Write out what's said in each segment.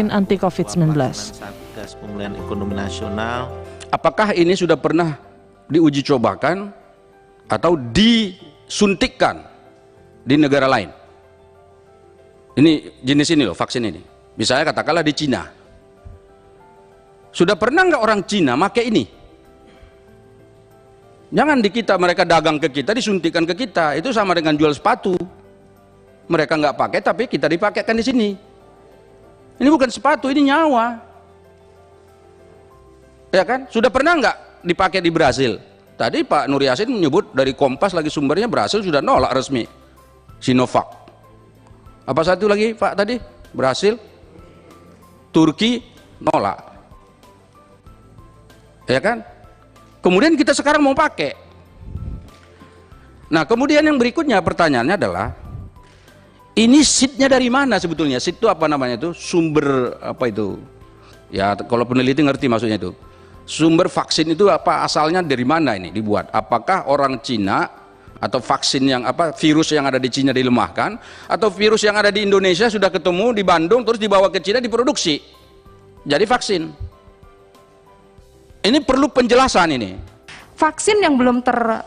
anti COVID-19. Satgas Pemulihan Ekonomi Nasional. Apakah ini sudah pernah diuji cobakan atau disuntikkan di negara lain? Ini jenis ini loh, vaksin ini. Misalnya katakanlah di Cina. Sudah pernah nggak orang Cina pakai ini? Jangan di kita, mereka dagang ke kita, disuntikan ke kita. Itu sama dengan jual sepatu. Mereka nggak pakai, tapi kita dipakaikan di sini. Ini bukan sepatu, ini nyawa. Ya kan? Sudah pernah nggak dipakai di Brasil? Tadi Pak Nur Yasin menyebut dari Kompas lagi sumbernya, Brasil sudah nolak resmi Sinovac. Apa satu lagi Pak tadi? Brasil, Turki nolak. Ya kan? Kemudian kita sekarang mau pakai. Nah, kemudian yang berikutnya pertanyaannya adalah, ini seednya dari mana sebetulnya? Seed itu apa namanya itu? Sumber apa itu? Ya kalau peneliti ngerti maksudnya itu. Sumber vaksin itu apa, asalnya dari mana ini dibuat? Apakah orang Cina atau vaksin yang apa, virus yang ada di Cina dilemahkan, atau virus yang ada di Indonesia sudah ketemu di Bandung terus dibawa ke Cina diproduksi jadi vaksin? Ini perlu penjelasan ini. Vaksin yang belum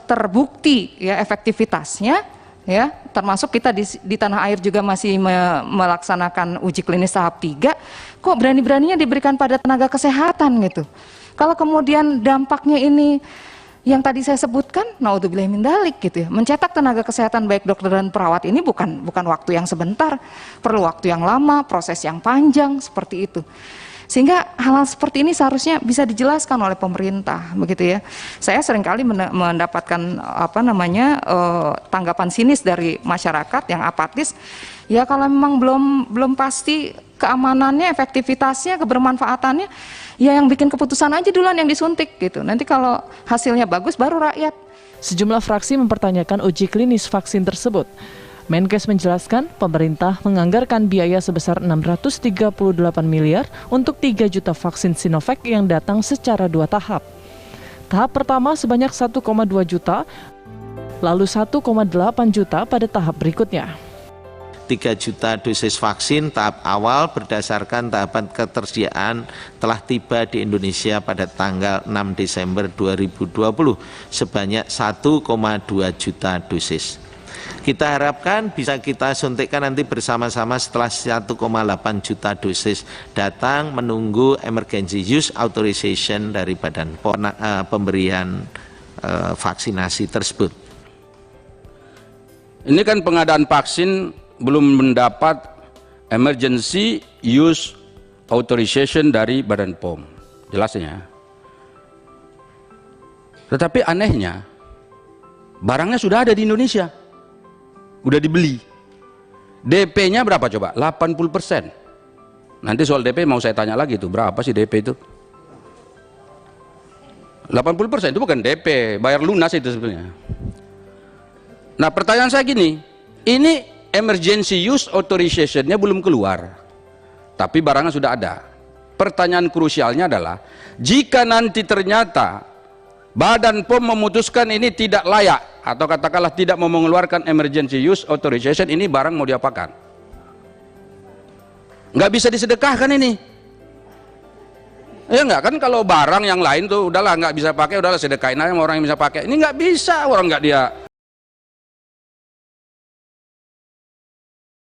terbukti ya efektivitasnya, ya termasuk kita di tanah air juga masih melaksanakan uji klinis tahap 3, kok berani-beraninya diberikan pada tenaga kesehatan gitu. Kalau kemudian dampaknya ini yang tadi saya sebutkan, naudzubillah min dzalik gitu ya, mencetak tenaga kesehatan baik dokter dan perawat ini bukan waktu yang sebentar, perlu waktu yang lama, proses yang panjang seperti itu. Sehingga hal-hal seperti ini seharusnya bisa dijelaskan oleh pemerintah, begitu ya. Saya seringkali mendapatkan tanggapan sinis dari masyarakat yang apatis. Ya kalau memang belum pasti keamanannya, efektivitasnya, kebermanfaatannya, ya yang bikin keputusan aja duluan yang disuntik gitu. Nanti kalau hasilnya bagus baru rakyat. Sejumlah fraksi mempertanyakan uji klinis vaksin tersebut. Menkes menjelaskan pemerintah menganggarkan biaya sebesar 638 miliar untuk 3 juta vaksin Sinovac yang datang secara 2 tahap. Tahap pertama sebanyak 1,2 juta, lalu 1,8 juta pada tahap berikutnya. 3 juta dosis vaksin tahap awal berdasarkan tahapan ketersediaan telah tiba di Indonesia pada tanggal 6 Desember 2020 sebanyak 1,2 juta dosis. Kita harapkan bisa kita suntikkan nanti bersama-sama setelah 1,8 juta dosis datang, menunggu emergency use authorization dari Badan POM pemberian vaksinasi tersebut. Ini kan pengadaan vaksin belum mendapat emergency use authorization dari Badan POM, jelasnya. Tetapi anehnya, barangnya sudah ada di Indonesia, udah dibeli. DP-nya berapa coba? 80%. Nanti soal DP mau saya tanya lagi tuh, berapa sih DP itu? 80% itu bukan DP, bayar lunas itu sebenarnya. Nah pertanyaan saya gini, ini emergency use authorization-nya belum keluar, tapi barangnya sudah ada. Pertanyaan krusialnya adalah, jika nanti ternyata Badan POM memutuskan ini tidak layak, atau katakanlah tidak mau mengeluarkan emergency use authorization, ini barang mau diapakan? Nggak bisa disedekahkan ini. Ya nggak kan, kalau barang yang lain tuh udahlah nggak bisa pakai, udahlah sedekahin aja sama orang yang bisa pakai. Ini nggak bisa, orang nggak dia